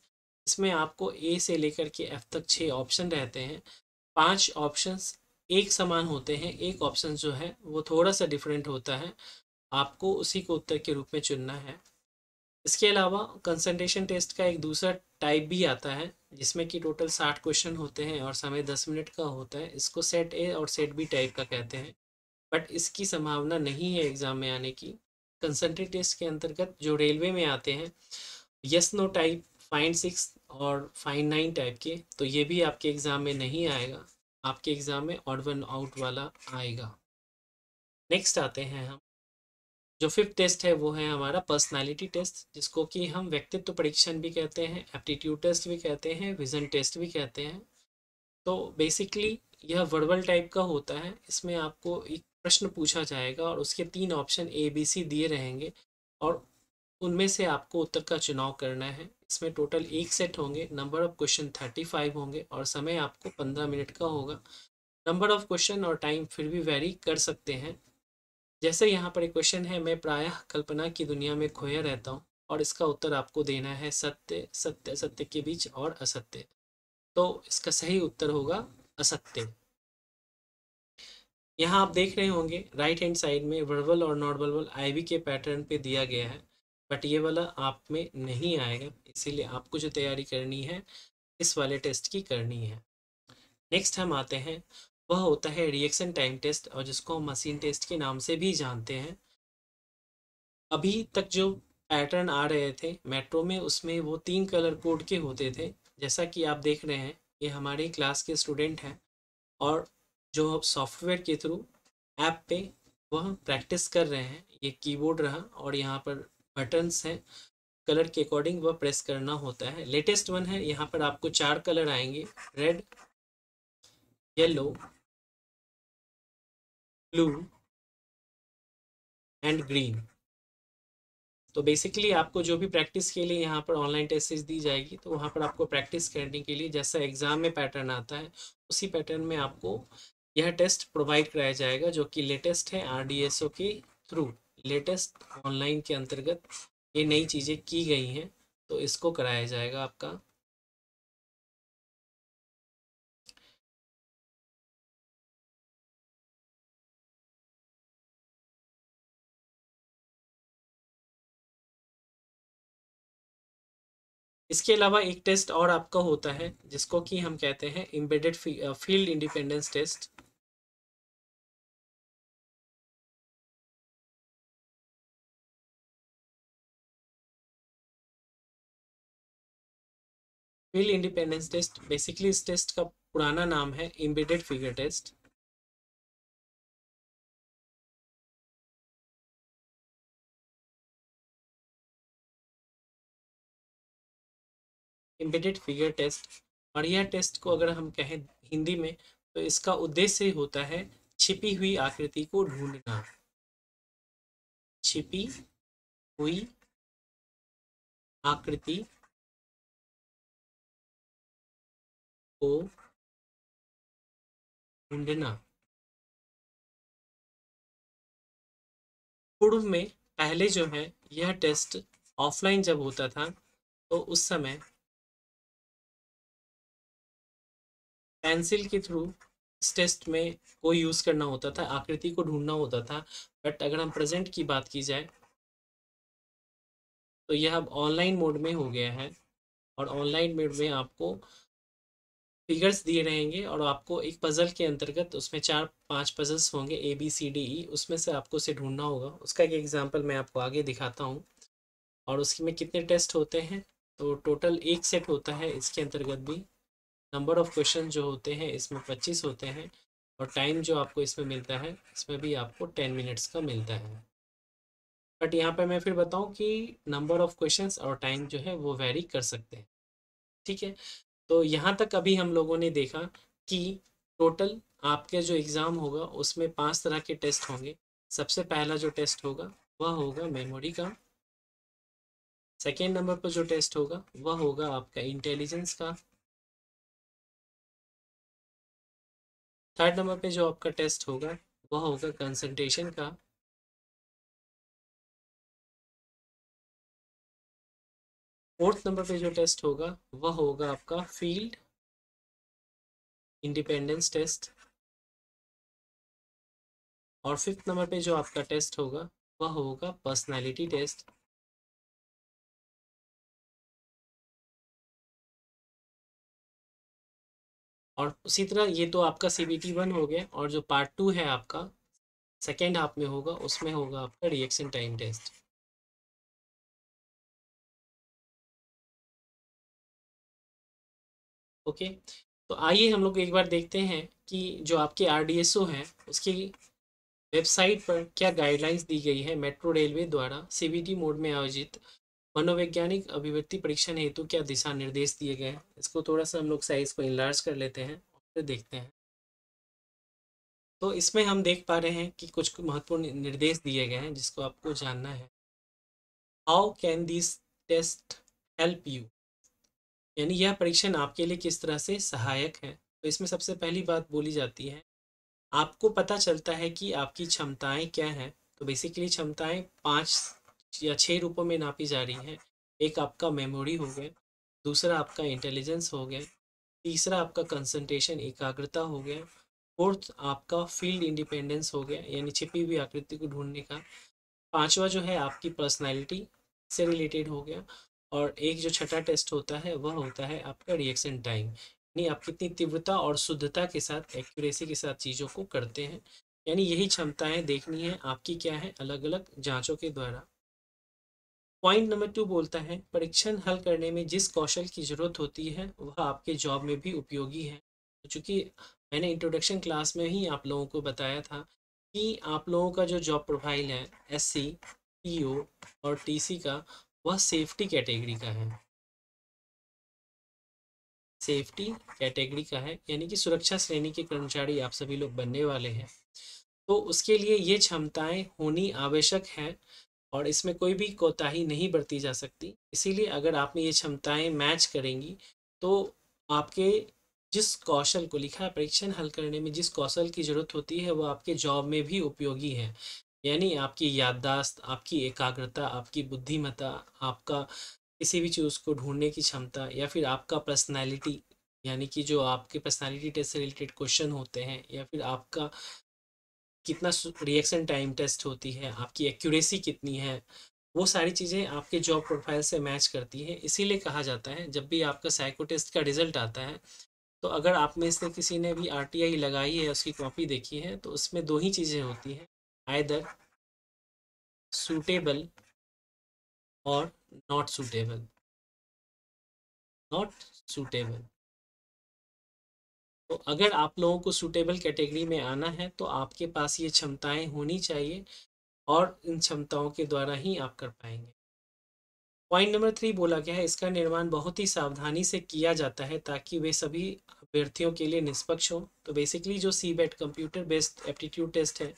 इसमें आपको ए से लेकर के एफ तक 6 ऑप्शन रहते हैं। 5 ऑप्शंस एक समान होते हैं, एक ऑप्शन जो है वो थोड़ा सा डिफरेंट होता है, आपको उसी को उत्तर के रूप में चुनना है। इसके अलावा कंसंट्रेशन टेस्ट का एक दूसरा टाइप भी आता है, जिसमें कि टोटल 60 क्वेश्चन होते हैं और समय 10 मिनट का होता है। इसको सेट ए और सेट बी टाइप का कहते हैं, बट इसकी संभावना नहीं है एग्ज़ाम में आने की। कंसंट्रेट टेस्ट के अंतर्गत जो रेलवे में आते हैं, यस नो टाइप, फाइंड 6 और फाइंड 9 टाइप के, तो ये भी आपके एग्ज़ाम में नहीं आएगा। आपके एग्ज़ाम में ऑड वन आउट वाला आएगा। नेक्स्ट आते हैं हम, जो फिफ्थ टेस्ट है वो है हमारा पर्सनालिटी टेस्ट, जिसको कि हम व्यक्तित्व परीक्षण भी कहते हैं, एप्टीट्यूड टेस्ट भी कहते हैं, विजन टेस्ट भी कहते हैं। तो बेसिकली यह वर्बल टाइप का होता है। इसमें आपको एक प्रश्न पूछा जाएगा और उसके 3 ऑप्शन ए बी सी दिए रहेंगे और उनमें से आपको उत्तर का चुनाव करना है। इसमें टोटल एक सेट होंगे, नंबर ऑफ क्वेश्चन 35 होंगे और समय आपको 15 मिनट का होगा। नंबर ऑफ क्वेश्चन और टाइम फिर भी वेरी कर सकते हैं। जैसे यहाँ पर एक क्वेश्चन है, मैं प्रायः कल्पना की दुनिया में खोया रहता हूँ, और इसका उत्तर आपको देना है सत्य, सत्य, सत्य के बीच और असत्य। तो इसका सही उत्तर होगा असत्य। यहाँ आप देख रहे होंगे राइट हैंड साइड में वर्बल और नॉन वर्बल आईवी के पैटर्न पे दिया गया है, बट ये वाला आप में नहीं आएगा, इसीलिए आपको जो तैयारी करनी है इस वाले टेस्ट की करनी है। नेक्स्ट हम आते हैं, वह होता है रिएक्शन टाइम टेस्ट, और जिसको हम मशीन टेस्ट के नाम से भी जानते हैं। अभी तक जो पैटर्न आ रहे थे मेट्रो में, उसमें वो 3 कलर कोड के होते थे। जैसा कि आप देख रहे हैं, ये हमारी क्लास के स्टूडेंट हैं और जो सॉफ्टवेयर के थ्रू ऐप पे वह प्रैक्टिस कर रहे हैं। ये कीबोर्ड रहा और यहाँ पर बटन्स हैं, कलर के अकॉर्डिंग वह प्रेस करना होता है। लेटेस्ट वन है, यहाँ पर आपको 4 कलर आएंगे, red, yellow, blue and green. तो बेसिकली आपको जो भी प्रैक्टिस के लिए यहाँ पर ऑनलाइन टेस्टेज दी जाएगी, तो वहाँ पर आपको प्रैक्टिस करने के लिए जैसा एग्ज़ाम में पैटर्न आता है, उसी पैटर्न में आपको यह टेस्ट प्रोवाइड कराया जाएगा, जो कि लेटेस्ट है RDSO के थ्रू। लेटेस्ट ऑनलाइन के अंतर्गत ये नई चीज़ें की गई हैं, तो इसको कराया जाएगा आपका। इसके अलावा एक टेस्ट और आपका होता है, जिसको कि हम कहते हैं embedded field independence test. Field independence test basically इस टेस्ट का पुराना नाम है embedded figure test. Embedded figure test, और यह टेस्ट को अगर हम कहें हिंदी में, तो इसका उद्देश्य होता है छिपी हुई आकृति को ढूंढना। छिपी हुई आकृति को ढूंढना। पूर्व में पहले जो है यह टेस्ट ऑफलाइन जब होता था, तो उस समय पेंसिल के थ्रू इस टेस्ट में कोई यूज़ करना होता था, आकृति को ढूंढना होता था। बट अगर हम प्रेजेंट की बात की जाए, तो यह अब ऑनलाइन मोड में हो गया है, और ऑनलाइन मोड में आपको फिगर्स दिए रहेंगे और आपको एक पज़ल के अंतर्गत उसमें 4-5 पज़ल्स होंगे, ABCDE, उसमें से आपको उसे ढूंढना होगा। उसका एक एग्जांपल मैं आपको आगे दिखाता हूँ। और उसमें कितने टेस्ट होते हैं, तो टोटल एक सेट होता है इसके अंतर्गत भी। नंबर ऑफ क्वेश्चन जो होते हैं इसमें 25 होते हैं, और टाइम जो आपको इसमें मिलता है, इसमें भी आपको 10 मिनट्स का मिलता है। बट यहाँ पर मैं फिर बताऊँ कि नंबर ऑफ क्वेश्चंस और टाइम जो है वो वेरी कर सकते हैं। ठीक है, तो यहाँ तक अभी हम लोगों ने देखा कि टोटल आपके जो एग्ज़ाम होगा उसमें 5 तरह के टेस्ट होंगे। सबसे पहला जो टेस्ट होगा वह होगा मेमोरी का। सेकेंड नंबर पर जो टेस्ट होगा वह होगा आपका इंटेलिजेंस का। थर्ड नंबर पे जो आपका टेस्ट होगा वह होगा कंसंट्रेशन का। 4th नंबर पे जो टेस्ट होगा वह होगा आपका फील्ड इंडिपेंडेंस टेस्ट, और 5th नंबर पे जो आपका टेस्ट होगा वह होगा पर्सनालिटी टेस्ट। और उसी तरह ये तो आपका CBT 1 हो गया, और जो पार्ट 2 है आपका सेकेंड हाफ में होगा, उसमें होगा आपका रिएक्शन टाइम टेस्ट। ओके, तो आइए हम लोग एक बार देखते हैं कि जो आपके RDSO हैं उसकी वेबसाइट पर क्या गाइडलाइंस दी गई है मेट्रो रेलवे द्वारा CBT मोड में आयोजित मनोवैज्ञानिक अभिव्यक्ति परीक्षण हेतु क्या दिशा निर्देश दिए गए हैं। इसको थोड़ा सा हम लोग साइज को इनलार्ज कर लेते हैं और फिर देखते हैं। तो इसमें हम देख पा रहे हैं कि कुछ महत्वपूर्ण निर्देश दिए गए हैं जिसको आपको जानना है। How can this test help you, यानी यह परीक्षण आपके लिए किस तरह से सहायक है। तो इसमें सबसे पहली बात बोली जाती है, आपको पता चलता है कि आपकी क्षमताएं क्या हैं। तो बेसिकली क्षमताएं 5 या 6 रूपों में नापी जा रही हैं। एक आपका मेमोरी हो गया, दूसरा आपका इंटेलिजेंस हो गया, तीसरा आपका कंसंट्रेशन एकाग्रता हो गया, फोर्थ आपका फील्ड इंडिपेंडेंस हो गया यानी छिपी हुई आकृति को ढूंढने का, पांचवा जो है आपकी पर्सनालिटी से रिलेटेड हो गया, और एक जो छठा टेस्ट होता है वह होता है आपका रिएक्शन टाइम, यानी आप कितनी तीव्रता और शुद्धता के साथ एक्यूरेसी के साथ चीज़ों को करते हैं। यानी यही क्षमताएं देखनी है आपकी क्या है अलग अलग जांचों के द्वारा। पॉइंट नंबर 2 बोलता है, परीक्षण हल करने में जिस कौशल की जरूरत होती है वह आपके जॉब में भी उपयोगी है। तो चूंकि मैंने इंट्रोडक्शन क्लास में ही आप लोगों को बताया था कि आप लोगों का जो जॉब प्रोफाइल है SC, PO और TC का, वह सेफ्टी कैटेगरी का है। सेफ्टी कैटेगरी का है यानी कि सुरक्षा श्रेणी के कर्मचारी आप सभी लोग बनने वाले हैं। तो उसके लिए ये क्षमताएं होनी आवश्यक है और इसमें कोई भी कोताही नहीं बरती जा सकती। इसीलिए अगर आप में ये क्षमताएं मैच करेंगी तो आपके जिस कौशल को लिखा है, परीक्षण हल करने में जिस कौशल की ज़रूरत होती है वो आपके जॉब में भी उपयोगी है। यानी आपकी याददाश्त, आपकी एकाग्रता, आपकी बुद्धिमत्ता, आपका किसी भी चीज़ को ढूंढने की क्षमता, या फिर आपका पर्सनैलिटी, यानी कि जो आपके पर्सनैलिटी टेस्ट से रिलेटेड क्वेश्चन होते हैं, या फिर आपका कितना रिएक्शन टाइम टेस्ट होती है, आपकी एक्यूरेसी कितनी है, वो सारी चीज़ें आपके जॉब प्रोफाइल से मैच करती है। इसीलिए कहा जाता है जब भी आपका साइको टेस्ट का रिजल्ट आता है, तो अगर आप में से किसी ने भी RTI लगाई है, उसकी कॉपी देखी है, तो उसमें दो ही चीज़ें होती हैं, आइदर सूटेबल और नॉट सूटेबल। Not suitable. तो अगर आप लोगों को सूटेबल कैटेगरी में आना है तो आपके पास ये क्षमताएं होनी चाहिए और इन क्षमताओं के द्वारा ही आप कर पाएंगे। पॉइंट नंबर 3 बोला गया है, इसका निर्माण बहुत ही सावधानी से किया जाता है ताकि वे सभी अभ्यर्थियों के लिए निष्पक्ष हो। तो बेसिकली जो CBET computer based aptitude test है,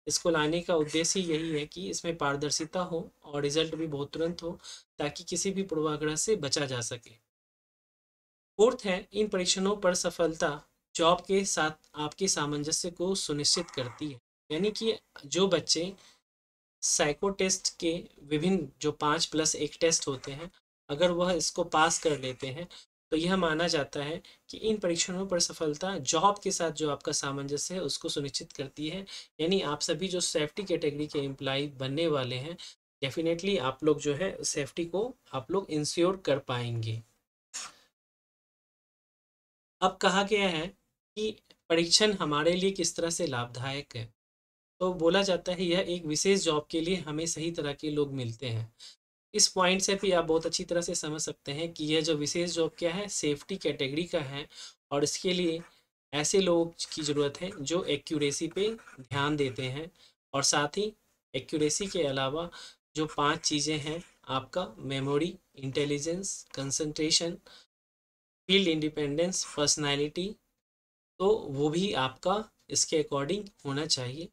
इसको लाने का उद्देश्य यही है कि इसमें पारदर्शिता हो और रिजल्ट भी बहुत तुरंत हो ताकि किसी भी पूर्वाग्रह से बचा जा सके। फोर्थ है, इन परीक्षणों पर सफलता जॉब के साथ आपके सामंजस्य को सुनिश्चित करती है। यानी कि जो बच्चे साइको टेस्ट के विभिन्न जो 5+1 टेस्ट होते हैं, अगर वह इसको पास कर लेते हैं तो यह माना जाता है कि इन परीक्षणों पर सफलता जॉब के साथ जो आपका सामंजस्य है उसको सुनिश्चित करती है। यानी आप सभी जो सेफ्टी कैटेगरी के एम्प्लॉय बनने वाले हैं, डेफिनेटली आप लोग जो है सेफ्टी को आप लोग इंश्योर कर पाएंगे। अब कहा गया है कि परीक्षण हमारे लिए किस तरह से लाभदायक है। तो बोला जाता है यह एक विशेष जॉब के लिए हमें सही तरह के लोग मिलते हैं। इस पॉइंट से भी आप बहुत अच्छी तरह से समझ सकते हैं कि यह जो विशेष जॉब क्या है, सेफ्टी कैटेगरी का है, और इसके लिए ऐसे लोगों की ज़रूरत है जो एक्यूरेसी पे ध्यान देते हैं। और साथ ही एक्यूरेसी के अलावा जो 5 चीज़ें हैं, आपका memory, intelligence, concentration, field independence, personality, तो वो भी आपका इसके अकॉर्डिंग होना चाहिए।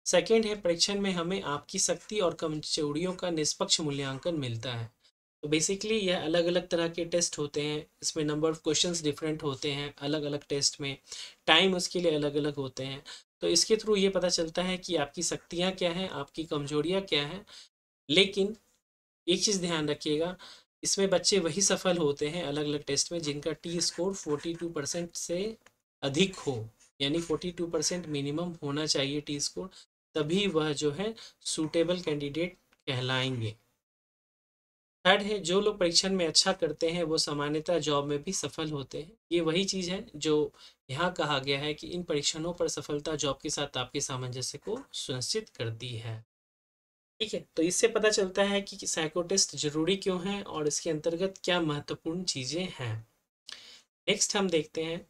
सेकंड है, परीक्षण में हमें आपकी शक्ति और कमजोरियों का निष्पक्ष मूल्यांकन मिलता है। तो बेसिकली यह अलग अलग तरह के टेस्ट होते हैं, इसमें नंबर ऑफ क्वेश्चंस डिफरेंट होते हैं अलग अलग टेस्ट में, टाइम उसके लिए अलग अलग होते हैं। तो इसके थ्रू ये पता चलता है कि आपकी शक्तियाँ क्या हैं, आपकी कमजोरियाँ क्या हैं। लेकिन एक चीज़ ध्यान रखिएगा, इसमें बच्चे वही सफल होते हैं अलग अलग टेस्ट में जिनका टी स्कोर 42% से अधिक हो, यानी 42% मिनिमम होना चाहिए टी स्कोर, तभी वह जो है सूटेबल कैंडिडेट कहलाएंगे। थर्ड है, जो लोग परीक्षण में अच्छा करते हैं वो सामान्यतः जॉब में भी सफल होते हैं। ये वही चीज़ है जो यहाँ कहा गया है कि इन परीक्षणों पर सफलता जॉब के साथ आपके सामंजस्य को सुनिश्चित करती है। ठीक है, तो इससे पता चलता है कि साइको टेस्ट जरूरी क्यों है और इसके अंतर्गत क्या महत्वपूर्ण चीज़ें हैं। नेक्स्ट हम देखते हैं,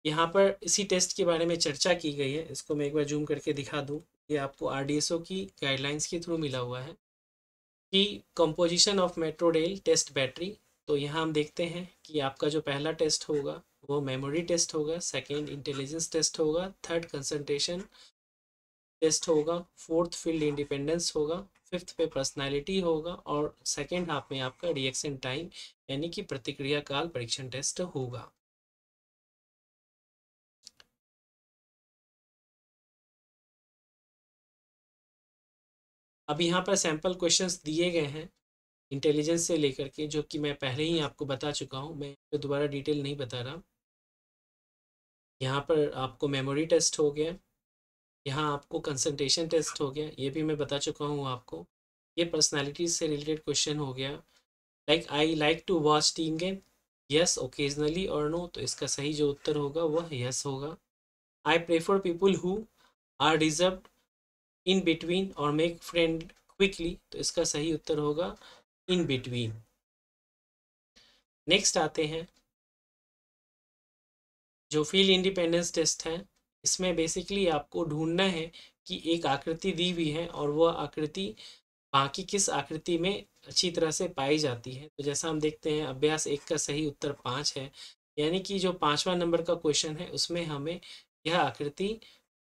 यहाँ पर इसी टेस्ट के बारे में चर्चा की गई है। इसको मैं एक बार जूम करके दिखा दूँ। ये आपको RDSO की गाइडलाइंस के थ्रू मिला हुआ है कि कंपोजिशन ऑफ मेट्रोडेल टेस्ट बैटरी। तो यहाँ हम देखते हैं कि आपका जो पहला टेस्ट होगा वो मेमोरी टेस्ट होगा, सेकेंड इंटेलिजेंस टेस्ट होगा, थर्ड कंसंट्रेशन टेस्ट होगा, फोर्थ फील्ड इंडिपेंडेंस होगा, फिफ्थ पे पर्सनालिटी होगा और सेकेंड हाफ में आपका रिएक्शन टाइम यानी कि प्रतिक्रिया काल परीक्षण टेस्ट होगा। अब यहाँ पर सैंपल क्वेश्चंस दिए गए हैं इंटेलिजेंस से लेकर के, जो कि मैं पहले ही आपको बता चुका हूँ, मैं तो दोबारा डिटेल नहीं बता रहा। यहाँ पर आपको मेमोरी टेस्ट हो गया, यहाँ आपको कंसंट्रेशन टेस्ट हो गया, ये भी मैं बता चुका हूँ आपको। ये पर्सनालिटी से रिलेटेड क्वेश्चन हो गया, like I like to watch team game, yes occasionally और नो, तो इसका सही जो उत्तर होगा वह यस होगा। I prefer people who are reserve in between और मेक फ्रेंड क्विकली, तो इसका सही उत्तर होगा इन बिटवीन। नेक्स्ट आते हैं जो फील्ड इंडिपेंडेंस टेस्ट है। इसमें बेसिकली आपको ढूंढना है कि एक आकृति दी हुई है और वह आकृति बाकी किस आकृति में अच्छी तरह से पाई जाती है। तो जैसा हम देखते हैं अभ्यास 1 का सही उत्तर 5 है, यानी कि जो 5वां नंबर का क्वेश्चन है उसमें हमें यह आकृति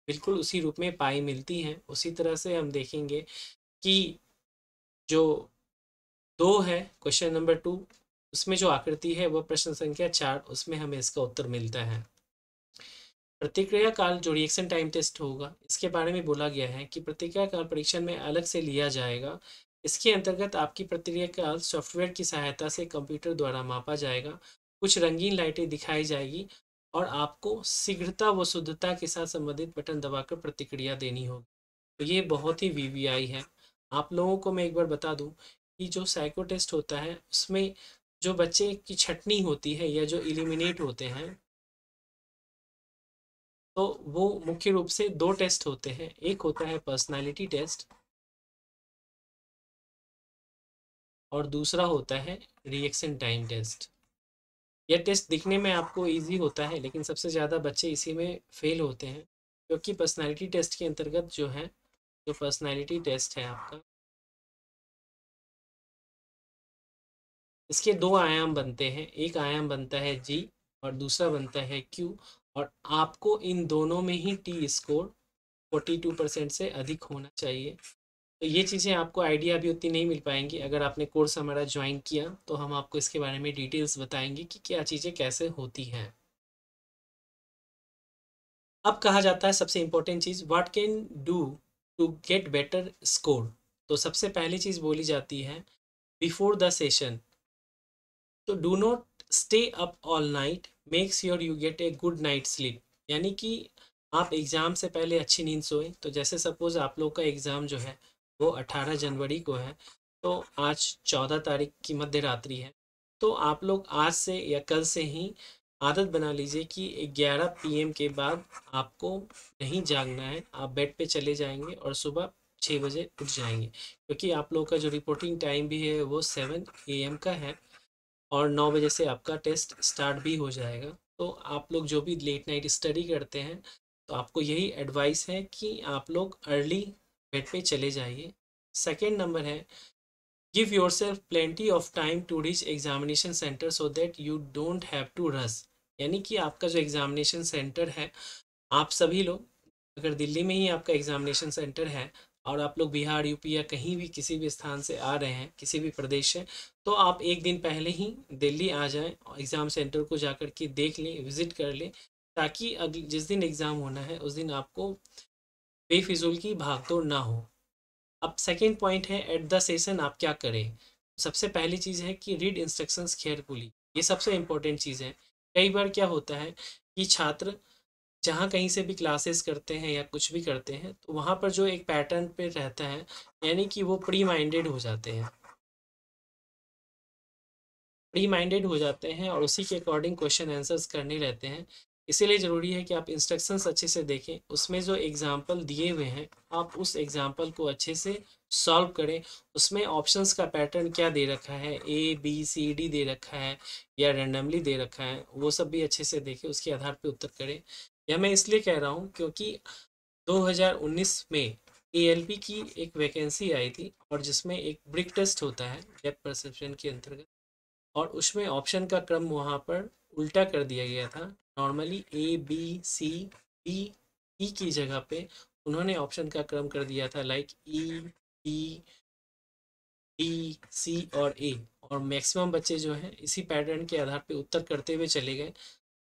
बिल्कुल उसी रूप में पाई मिलती है। उसी तरह से हम देखेंगे कि जो 2 है क्वेश्चन नंबर 2, उसमें जो आकृति है वह प्रश्न संख्या 4, उसमें हमें इसका उत्तर मिलता है। प्रतिक्रिया काल जो रिएक्शन टाइम टेस्ट होगा, इसके बारे में बोला गया है कि प्रतिक्रिया काल परीक्षण में अलग से लिया जाएगा। इसके अंतर्गत आपकी प्रतिक्रिया काल सॉफ्टवेयर की सहायता से कंप्यूटर द्वारा मापा जाएगा, कुछ रंगीन लाइटें दिखाई जाएगी और आपको शीघ्रता व शुद्धता के साथ संबंधित बटन दबाकर प्रतिक्रिया देनी होगी। तो ये बहुत ही VVI है। आप लोगों को मैं एक बार बता दूं कि जो साइको टेस्ट होता है उसमें जो बच्चे की छटनी होती है या जो इलिमिनेट होते हैं, तो वो मुख्य रूप से 2 टेस्ट होते हैं। एक होता है पर्सनालिटी टेस्ट और दूसरा होता है रिएक्शन टाइम टेस्ट। यह टेस्ट दिखने में आपको इजी होता है लेकिन सबसे ज़्यादा बच्चे इसी में फेल होते हैं, क्योंकि पर्सनालिटी टेस्ट के अंतर्गत जो है, जो पर्सनालिटी टेस्ट है आपका, इसके 2 आयाम बनते हैं। एक आयाम बनता है G और दूसरा बनता है Q, और आपको इन दोनों में ही टी स्कोर 42% से अधिक होना चाहिए। तो ये चीज़ें आपको आइडिया अभी उतनी नहीं मिल पाएंगी। अगर आपने कोर्स हमारा ज्वाइन किया तो हम आपको इसके बारे में डिटेल्स बताएंगे कि क्या चीज़ें कैसे होती हैं। अब कहा जाता है सबसे इम्पोर्टेंट चीज़, what can do to get better score. तो सबसे पहली चीज़ बोली जाती है बिफोर द सेशन, तो do not stay up all night, make sure you get a good night sleep. यानी कि आप एग्ज़ाम से पहले अच्छी नींद सोएं। तो जैसे सपोज़ आप लोग का एग्ज़ाम जो है वो 18 जनवरी को है, तो आज 14 तारीख की मध्य रात्रि है। तो आप लोग आज से या कल से ही आदत बना लीजिए कि 11 PM के बाद आपको नहीं जागना है, आप बेड पे चले जाएंगे और सुबह 6 बजे उठ जाएंगे, क्योंकि आप लोग का जो रिपोर्टिंग टाइम भी है वो 7 AM का है और 9 बजे से आपका टेस्ट स्टार्ट भी हो जाएगा। तो आप लोग जो भी लेट नाइट स्टडी करते हैं, तो आपको यही एडवाइस है कि आप लोग अर्ली बेड पे चले जाइए। सेकेंड नंबर है, give yourself plenty of time to reach examination centre so that you don't have to rush. यानी कि आपका जो एग्जामिनेशन सेंटर है, आप सभी लोग अगर दिल्ली में ही आपका एग्जामिनेशन सेंटर है और आप लोग बिहार, यूपी या कहीं भी किसी भी स्थान से आ रहे हैं, किसी भी प्रदेश से, तो आप एक दिन पहले ही दिल्ली आ जाएं और एग्ज़ाम सेंटर को जाकर के देख लें, विज़िट कर लें, ताकि अगले जिस दिन एग्ज़ाम होना है उस दिन आपको बेफिजूल की भागदौड़ ना हो। अब सेकेंड पॉइंट है, एट द सेशन आप क्या करें। सबसे पहली चीज़ है कि रीड इंस्ट्रक्शंस केयरफुली, ये सबसे इम्पोर्टेंट चीज़ है। कई बार क्या होता है कि छात्र जहाँ कहीं से भी क्लासेस करते हैं या कुछ भी करते हैं तो वहाँ पर जो एक पैटर्न पे रहता है, यानी कि वो प्री माइंडेड हो जाते हैं, प्री माइंडेड हो जाते हैं और उसी के अकॉर्डिंग क्वेश्चन आंसर्स करने रहते हैं। इसीलिए ज़रूरी है कि आप इंस्ट्रक्शंस अच्छे से देखें, उसमें जो एग्जाम्पल दिए हुए हैं आप उस एग्जाम्पल को अच्छे से सॉल्व करें। उसमें ऑप्शंस का पैटर्न क्या दे रखा है, ए बी सी डी दे रखा है या रैंडमली दे रखा है, वो सब भी अच्छे से देखें, उसके आधार पर उत्तर करें। यह मैं इसलिए कह रहा हूँ क्योंकि 2019 में एएलपी की एक वैकेंसी आई थी और जिसमें एक ब्रिक टेस्ट होता है डेप्थ परसेप्शन के अंतर्गत, और उसमें ऑप्शन का क्रम वहाँ पर उल्टा कर दिया गया था। Normally A B C D E की जगह पे उन्होंने ऑप्शन का क्रम कर दिया था like E B D C और ए, और मैक्सिमम बच्चे जो हैं इसी पैटर्न के आधार पे उत्तर करते हुए चले गए।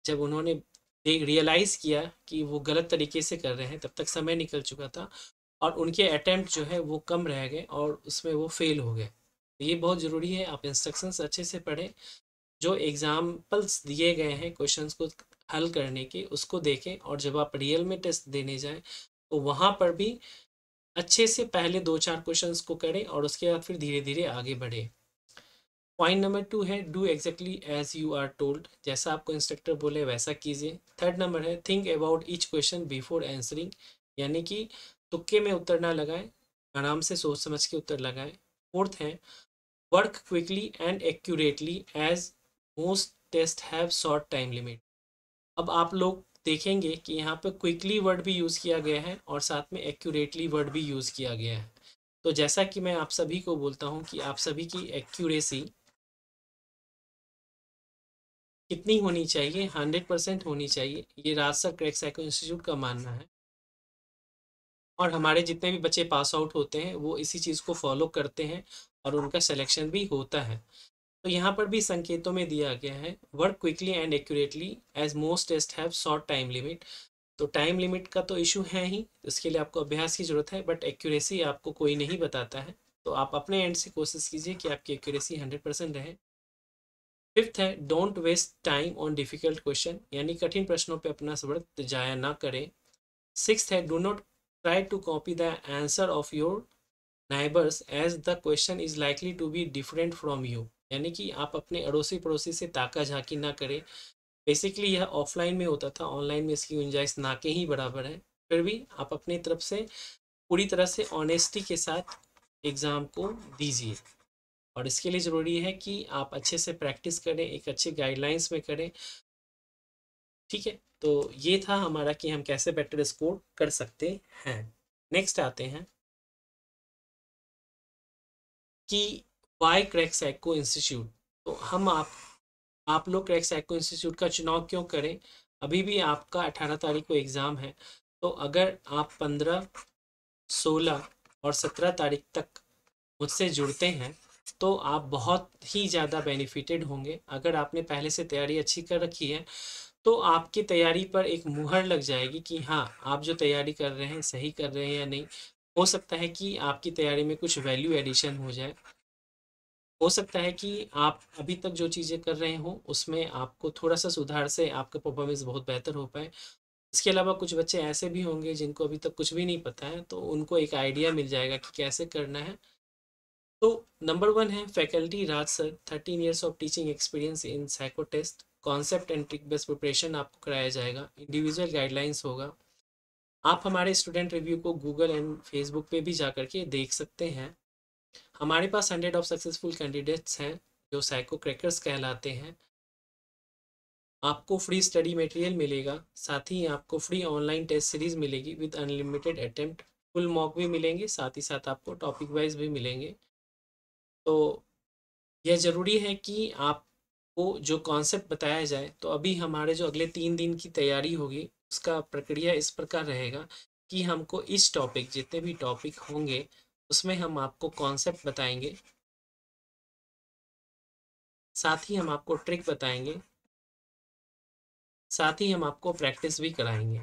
जब उन्होंने रियलाइज़ किया कि वो गलत तरीके से कर रहे हैं तब तक समय निकल चुका था और उनके अटेम्प्ट जो है वो कम रह गए और उसमें वो फेल हो गए। ये बहुत ज़रूरी है, आप इंस्ट्रक्शंस अच्छे से पढ़ें, जो एग्जाम्पल्स दिए गए हैं क्वेश्चंस को हल करने के उसको देखें, और जब आप रियल में टेस्ट देने जाएं तो वहाँ पर भी अच्छे से पहले 2-4 क्वेश्चंस को करें और उसके बाद फिर धीरे धीरे आगे बढ़े। पॉइंट नंबर 2 है do exactly as you are told, जैसा आपको इंस्ट्रक्टर बोले वैसा कीजिए। थर्ड नंबर है think about each question before answering, यानी कि तुक्के में उत्तर ना लगाएं, आराम से सोच समझ के उत्तर लगाएं। फोर्थ है work quickly and accurately as most test have short time limit. अब आप लोग देखेंगे कि यहाँ पे क्विकली वर्ड भी यूज़ किया गया है और साथ में एक्यूरेटली वर्ड भी यूज़ किया गया है। तो जैसा कि मैं आप सभी को बोलता हूँ कि आप सभी की एक्यूरेसी कितनी होनी चाहिए, 100% होनी चाहिए, ये राजसर क्रैक साइको इंस्टीट्यूट का मानना है। और हमारे जितने भी बच्चे पास आउट होते हैं वो इसी चीज़ को फॉलो करते हैं और उनका सिलेक्शन भी होता है। तो यहाँ पर भी संकेतों में दिया गया है work quickly and accurately as most test have short time limit. तो टाइम लिमिट का तो इशू है ही, इसके लिए आपको अभ्यास की ज़रूरत है, बट एक्यूरेसी आपको कोई नहीं बताता है। तो आप अपने एंड से कोशिश कीजिए कि आपकी एक्यूरेसी 100% रहे। फिफ्थ है don't waste time on difficult question, यानी कठिन प्रश्नों पे अपना वक्त जाया ना करें। सिक्स्थ है do not try to copy the answer of your neighbours as the question is likely to be different from you, यानी कि आप अपने अड़ोसी पड़ोसी से ताका झाकी ना करें। बेसिकली यह ऑफलाइन में होता था, ऑनलाइन में इसकी गुंजाइश ना के ही बराबर है। फिर भी आप अपनी तरफ से पूरी तरह से ऑनेस्टी के साथ एग्ज़ाम को दीजिए, और इसके लिए ज़रूरी है कि आप अच्छे से प्रैक्टिस करें, एक अच्छे गाइडलाइंस में करें। ठीक है, तो ये था हमारा कि हम कैसे बेटर स्कोर कर सकते हैं। नेक्स्ट आते हैं कि वाई क्रैक साइको इंस्टीट्यूट। तो हम आप लोग क्रैक साइको इंस्टीट्यूट का चुनाव क्यों करें? अभी भी आपका 18 तारीख को एग्ज़ाम है, तो अगर आप 15, 16 और 17 तारीख तक मुझसे जुड़ते हैं तो आप बहुत ही ज़्यादा बेनिफिटेड होंगे। अगर आपने पहले से तैयारी अच्छी कर रखी है तो आपकी तैयारी पर एक मुहर लग जाएगी कि हाँ, आप जो तैयारी कर रहे हैं सही कर रहे हैं या नहीं। हो सकता है कि आपकी तैयारी में कुछ वैल्यू एडिशन हो जाए, हो सकता है कि आप अभी तक जो चीज़ें कर रहे हो उसमें आपको थोड़ा सा सुधार से आपका परफॉर्मेंस बहुत बेहतर हो पाए। इसके अलावा कुछ बच्चे ऐसे भी होंगे जिनको अभी तक कुछ भी नहीं पता है, तो उनको एक आइडिया मिल जाएगा कि कैसे करना है। तो नंबर 1 है faculty Raj sir, 13 years of teaching experience in psycho test, concept and trick based preparation आपको कराया जाएगा, इंडिविजुअल गाइडलाइंस होगा। आप हमारे स्टूडेंट रिव्यू को गूगल एंड फेसबुक पे भी जा करके देख सकते हैं। हमारे पास 100 ऑफ सक्सेसफुल कैंडिडेट्स हैं जो साइको क्रैकर्स कहलाते हैं। आपको फ्री स्टडी मटेरियल मिलेगा, साथ ही आपको फ्री ऑनलाइन टेस्ट सीरीज मिलेगी with unlimited attempt, full mock भी मिलेंगे, साथ ही साथ आपको टॉपिक वाइज भी मिलेंगे। तो यह ज़रूरी है कि आपको जो कॉन्सेप्ट बताया जाए, तो अभी हमारे जो अगले 3 दिन की तैयारी होगी उसका प्रक्रिया इस प्रकार रहेगा कि हमको इस टॉपिक, जितने भी टॉपिक होंगे उसमें हम आपको कॉन्सेप्ट बताएंगे, साथ ही हम आपको ट्रिक बताएंगे, साथ ही हम आपको प्रैक्टिस भी कराएंगे।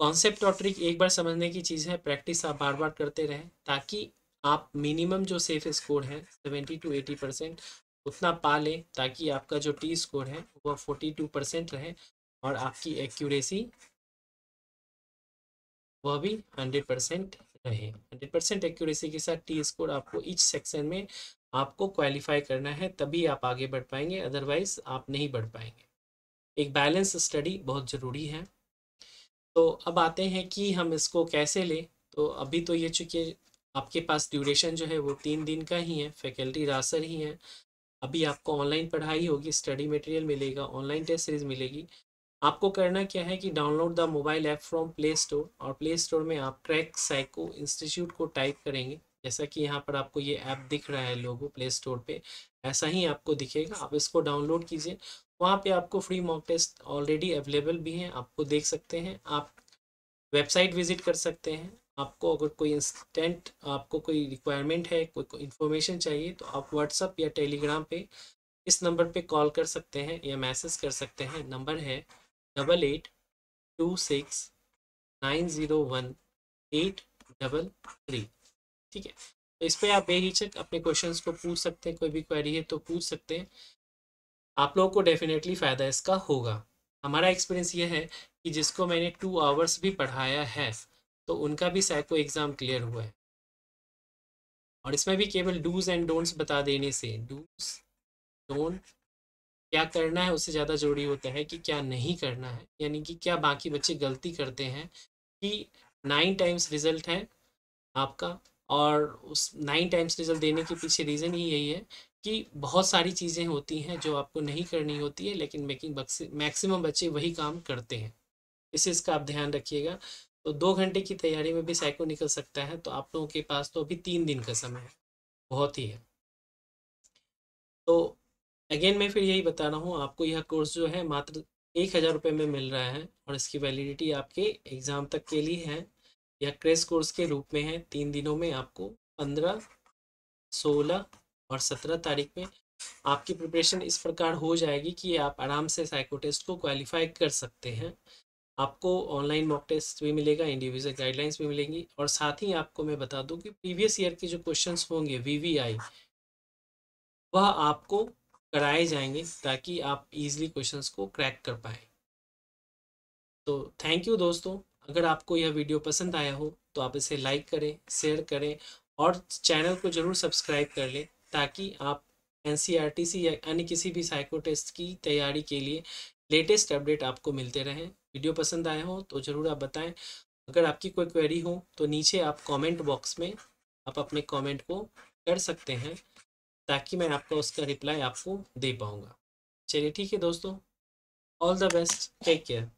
कॉन्सेप्ट और ट्रिक एक बार समझने की चीज़ है, प्रैक्टिस आप बार बार करते रहें ताकि आप मिनिमम जो सेफ स्कोर है 70 to 80% उतना पा लें, ताकि आपका जो टी स्कोर है वह 42% रहे और आपकी एक्यूरेसी वह भी 100% रहे। 100% एक्यूरेसी के साथ टी स्कोर आपको ईच सेक्शन में आपको क्वालिफाई करना है, तभी आप आगे बढ़ पाएंगे, अदरवाइज आप नहीं बढ़ पाएंगे। एक बैलेंस स्टडी बहुत ज़रूरी है। तो अब आते हैं कि हम इसको कैसे लें। तो अभी तो ये चूँकि आपके पास ड्यूरेशन जो है वो 3 दिन का ही है, फैकल्टी रासर ही है। अभी आपको ऑनलाइन पढ़ाई होगी, स्टडी मटेरियल मिलेगा, ऑनलाइन टेस्ट सीरीज मिलेगी। आपको करना क्या है कि download the mobile app from play store, और प्ले स्टोर में आप ट्रैक साइको इंस्टीट्यूट को टाइप करेंगे, जैसा कि यहाँ पर आपको ये ऐप दिख रहा है लोगो प्ले स्टोर पे, ऐसा ही आपको दिखेगा। आप इसको डाउनलोड कीजिए। वहाँ पे आपको free mock test already available भी हैं, आपको देख सकते हैं। आप वेबसाइट विजिट कर सकते हैं। आपको अगर कोई इंस्टेंट आपको कोई रिक्वायरमेंट है, कोई इन्फॉर्मेशन चाहिए, तो आप व्हाट्सअप या टेलीग्राम पे इस नंबर पे कॉल कर सकते हैं या मैसेज कर सकते हैं। नंबर है 8826901833। ठीक है, तो इस पे आप बेहिचक अपने क्वेश्चंस को पूछ सकते हैं, कोई भी क्वेरी है तो पूछ सकते हैं। आप लोगों को डेफिनेटली फ़ायदा इसका होगा। हमारा एक्सपीरियंस ये है कि जिसको मैंने 2 आवर्स भी पढ़ाया है तो उनका भी साइको एग्ज़ाम क्लियर हुआ है। और इसमें भी केवल डूज एंड डोंट्स बता देने से, डूज डोंट क्या करना है उससे ज़्यादा ज़रूरी होता है कि क्या नहीं करना है, यानी कि क्या बाकी बच्चे गलती करते हैं। कि 9 टाइम्स रिज़ल्ट है आपका, और उस 9 टाइम्स रिज़ल्ट देने के पीछे रीज़न ही यही है कि बहुत सारी चीज़ें होती हैं जो आपको नहीं करनी होती है, लेकिन मैक्सिमम बच्चे वही काम करते हैं। इस चीज़ का आप ध्यान रखिएगा। तो 2 घंटे की तैयारी में भी साइको निकल सकता है, तो आप लोगों के पास तो अभी 3 दिन का समय है, बहुत ही है। तो अगेन मैं फिर यही बता रहा हूँ आपको, यह कोर्स जो है मात्र 1000 रुपये में मिल रहा है, और इसकी वैलिडिटी आपके एग्ज़ाम तक के लिए है। यह क्रेश कोर्स के रूप में है। 3 दिनों में आपको 15, 16 और 17 तारीख में आपकी प्रिपरेशन इस प्रकार हो जाएगी कि आप आराम से साइको टेस्ट को क्वालिफाई कर सकते हैं। आपको ऑनलाइन मॉक टेस्ट भी मिलेगा, इंडिविजुअल गाइडलाइंस भी मिलेंगी, और साथ ही आपको मैं बता दूं कि प्रीवियस ईयर के जो क्वेश्चंस होंगे वीवीआई, वह आपको कराए जाएंगे ताकि आप इजीली क्वेश्चंस को क्रैक कर पाएँ। तो थैंक यू दोस्तों। अगर आपको यह वीडियो पसंद आया हो तो आप इसे लाइक करें, शेयर करें, और चैनल को ज़रूर सब्सक्राइब कर लें, ताकि आप एनसीईआरटी या अन्य किसी भी साइको टेस्ट की तैयारी के लिए लेटेस्ट अपडेट आपको मिलते रहें। वीडियो पसंद आया हो तो ज़रूर आप बताएं। अगर आपकी कोई क्वेरी हो तो नीचे आप कमेंट बॉक्स में आप अपने कमेंट को कर सकते हैं, ताकि मैं आपका उसका रिप्लाई आपको दे पाऊँगा। चलिए ठीक है दोस्तों, all the best, take care.